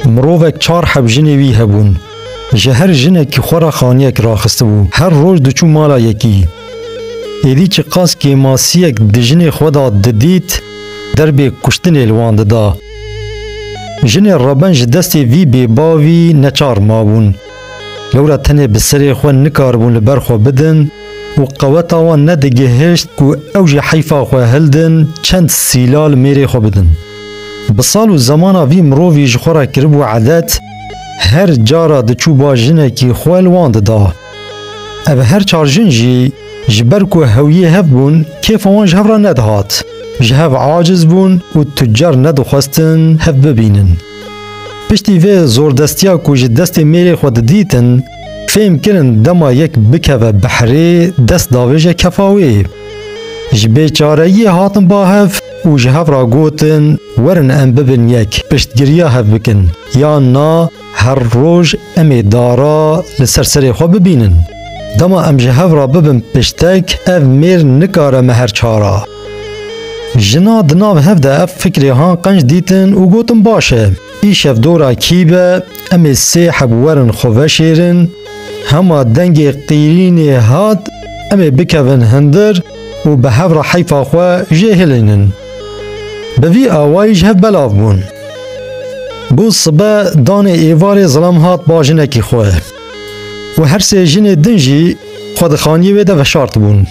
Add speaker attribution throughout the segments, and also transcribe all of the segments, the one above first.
Speaker 1: مروفک 4 حب جنه وی هبون جهر جنه کی خورا خانیک راخسته بو هر روز دچو مالا یکی ایدی چه قاس که ماسیک دجنه خدا ددیت دربی کشتن الوان دا جنه ربنج دستی وی بی باوی نچار مابون لورا تنه بسری خو نکار بون لبرخو بدن و قوتا و ندگه هشت کو اوج حیفا خو هلدن چند سیلال میری خو بدن بسال و زمانا وی مرووی جخورا کرب و عادت هر جارا دچو با جنه کی خو الوان دا او هر چار جن جی جبر کو هویه هف بون کیف وان جهف را ندهات جهف عاجز بون و تجار ندخواستن هف ببینن پشتی وی زور دستیا کو جدست میری خود دیتن فهم کرن دما یک بکوه بحری دست داویج کفاوی جبه چارهی هاتن با هف و جهف را گوتن ورن ام ببن یک پشتگیریا هف بکن یا نا هر روز امی دارا لسرسری خو ببینن دما ام جهف را ببن پشتک اف میر نکاره مهر چارا جنا دناو هف ده اف فکری ها قنج دیتن و گوتن باشه ایش اف دورا کیبه امی سی حب ورن خوه شیرن هما دنگ قیرین هاد امی بکوین هندر و به هفر حیفا خواه جهلینن بوی آوائی جهف بلاف بون بو صبح دان ایوار ظلم هات با جنکی خواه و هر سه جن دنجی خود خانی ویده و شارت بون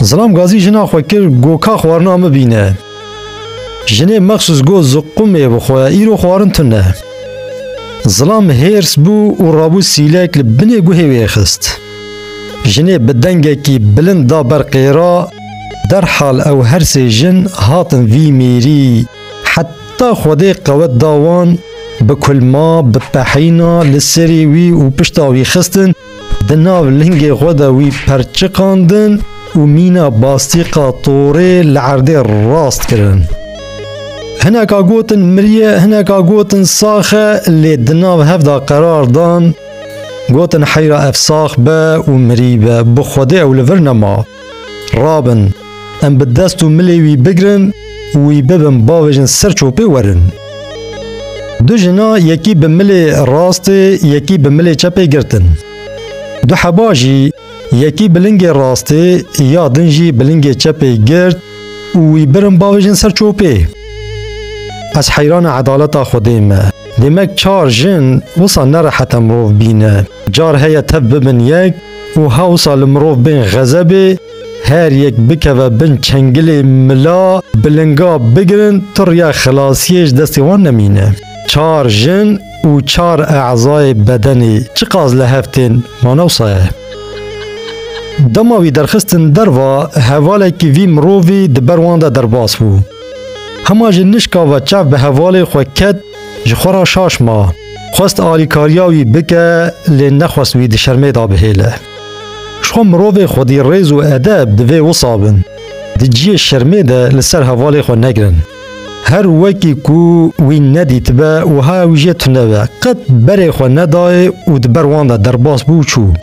Speaker 1: ظلم گازی جنا خواه کر گوکا خوارنا مبینه جنه مخصوص گو زقومه بخواه ایرو خوارن تنه ظلام هیرس بو و رابو سیلک لبنه گوه ویخست جنه بدنگه کی بلند دا برقیرا در حال او هر سه جن هاتن وی میری حتی خوده قوت داوان بکل ما بپحینا لسری وی و پشتاوی خستن دناو لنگ خوده وی پرچقاندن و مینا باستیقا طوره لعرده راست کرن هناك اگوتن مریه هناك اگوتن ساخه اللي دناو هفدا قرار دان گوتن حیرا افساخ با و مریبه بخوده او لورنما رابن ام بدستو ملیوی بگرن وی ببن باوجن سرچوپی ورن دو جنا یکی بملی راست یکی بملی چپی گرتن دو حباجی یکی بلنگ راست یا دنجی بلنگ چپی گرت وی برن باوجن سرچوپی از حیران عدالتا خودیم دیمک 4 جن وصا نرحت مروف بینه جار هیا تب ببن یک و ها وصا لمروف بین غزبه هر یک بکوه بین چنگل ملا بلنگا بگرن تر یا خلاصیش دستی وان نمینه 4 جن و 4 اعضای بدنی چه قاز لهفتین مانو صایه دماوی درخستن دروا حواله که وی مروفی دبروانده درباس بو هما جنشکا و چف به حواله خوکت جخورا شاش ما خواست آلیکاریاوی بکه لی نخواست وی دشرمه دا بهیله شخو مروف خودی ریز و ادب دوی وصابن دی جی شرمه ده لسر حواله خو نگرن هر وکی کو وی ندیت با و ها ویجه تنوه قد بره خو ندای و دبروانده درباس بو چو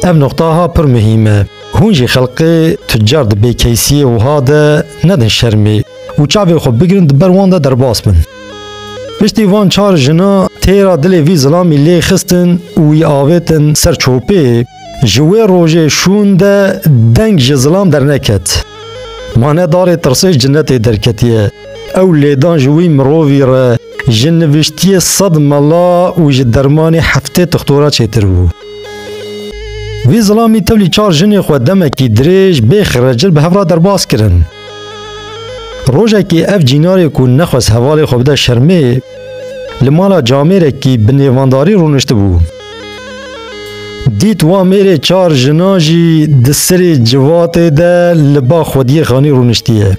Speaker 1: ام نقطه ها پر مهمه هونجی خلقی تجار ده بیکیسیه و ها ده ندن شرمه و چاوی خو بگرن دبروانده درباس بن پشتی وان 4 جنا تیرا دل وی ظلامی لی خستن وی آویتن سر چوپی جوی روژه شون ده دنگ جظلام در نکت مانه داره ترسیش جنت درکتیه او لیدان جوی مرووی را جنوشتی صد ملا و جدرمانی هفته تختورا چیتر بو وی ظلامی تولی 4 جنی خود دمکی دریج بخرجل به هفرا درباس کرن روزه که اف جیناری کو نخواست حوالی خوب ده شرمه لمالا جامعه که بنیوانداری رونشته بو دیت وا میره 4 جناجی دسری جوات ده لبا خودی خانی رونشتیه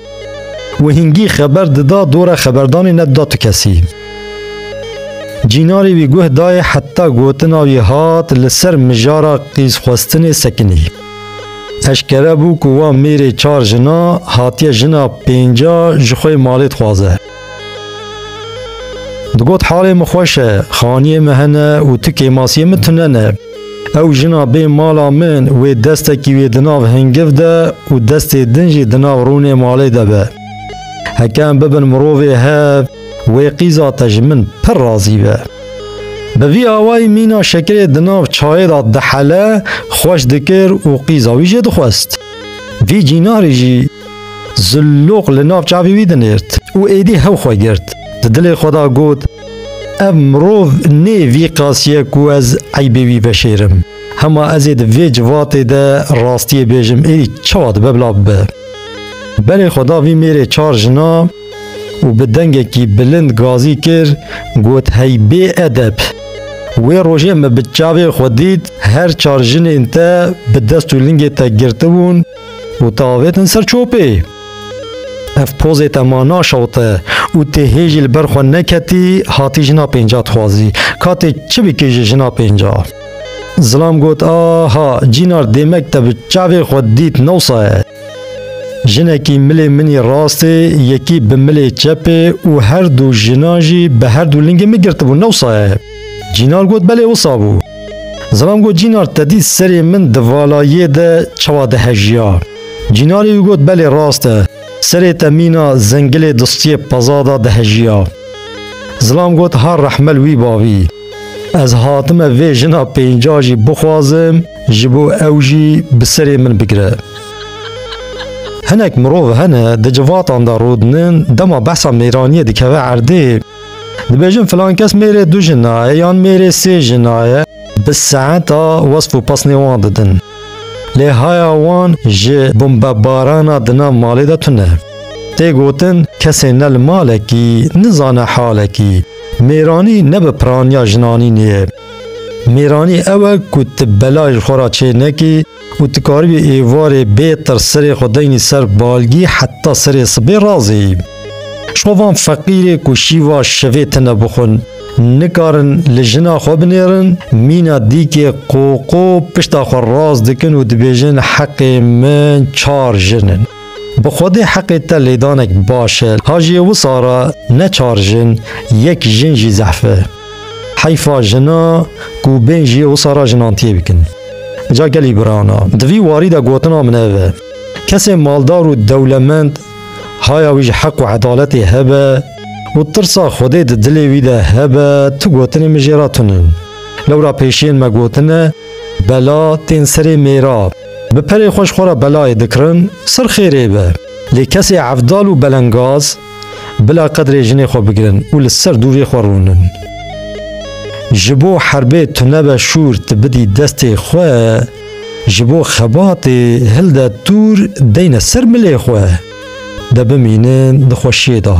Speaker 1: و هنگی خبر دادا دور خبردانی نداد تو کسی جیناری وی گوه دای حتی گوتناوی هات لسر مجارا قیز خواستن سکنی اشکره بو که وا میره 4 جنا هاتی جنا 5 جخوی مالیت خوازه دگوت حال مخوشه خانی مهنه و تکی ماسی متننه او جنا بی مالا من و دسته کی وی دناو هنگف ده و دسته دنجی دناو رونه مالی ده به هکم ببن مرووی هف وی قیزا تجمن پر رازی به. بوی آوائی مینا شکر دناف چای دا دحله خوش دکر و قیزاوی جد خواست. وی جیناری جی زلوق لناف چاوی وی دنیرد و ایدی هو خواه گرد. دل خدا گود امروف نه وی قاسیه کو از عیبی وی بشیرم. هما ازید وی جواتی ده راستی بیجم ایدی چواد ببلاب به. بله خدا وی میره 4 جنا و بدنگه کی بلند گازی کر گود هی بی ادب. وی روژه مبچاوی خودید هر 4 جن انتا بدست و لنگه تا گرتبون و تاویتن سر چوپی. اف پوزه تمانا شوته و تهیجی البرخو نکتی هاتی جنا پینجات خوازی کاتی چه بکیجی جنا پینجا. ظلام گوت آها جینار دیمک تا بچاوی خود دید نوسایه. جنکی ملی منی راسته یکی به ملی چپه و هر دو جناجی به هر دو لنگه میگرتبون نوسایه. جینار گوت بله وصابو. ظلام گوت جینار تدید سری من دوالایه ده چواده هجیا. جیناری گوت بله راسته سری تمینا زنگل دستی پزادا ده هجیا. ظلام گوت هر رحمل وی باوی. از حاتم وی جنا پینجاجی بخوازم جبو اوجی بسری من بگره. هنک مروف هنه ده جواتان دا رودنن دما بحثا میرانیه دکوه عرده دبیجن فلان کس میره 2 جنایه یان میره 3 جنایه بساعتا وصف و پس نیوان ددن لی های وان جه بمببارانا دنا مالی دا تونه تی گوتن کسی نل مالکی نزان حالکی میرانی نب پرانیا جنانی نیه میرانی اوه کت بلای خورا چه نکی و تکاری ایوار بیتر سر خودینی سر بالگی حتی سر صبی رازی شوان فقیر کشیوا شویت نبخون نکارن لجنا خواب نیرن مینا دی که قوقو پشتا خور راز دکن و دبیجن حق من 4 جنن بخود حق تلیدانک باشه هاجی و سارا نه 4 جن 1 جن جی زحفه حیفا جنا کو بین جی و سارا جنانتیه بکن جا گلی برانا دوی واری دا گوتنا منوه کسی مالدار و دولمند هایا ویج حق و عدالتی هبه و ترسا خوده ده دلی ویده هبه تو گوتنی مجیراتونن لورا پیشین ما گوتنه بلا تین سری میرا بپری خوش خورا بلای دکرن سر خیره به لی کسی عفدال و بلنگاز بلا قدر جنی خو بگرن و لسر دوری خورونن جبو حربه تنبه شور تبدی دست خواه جبو خبات هل ده تور دین سر ملی خواه ده بمینن ده خوشی ده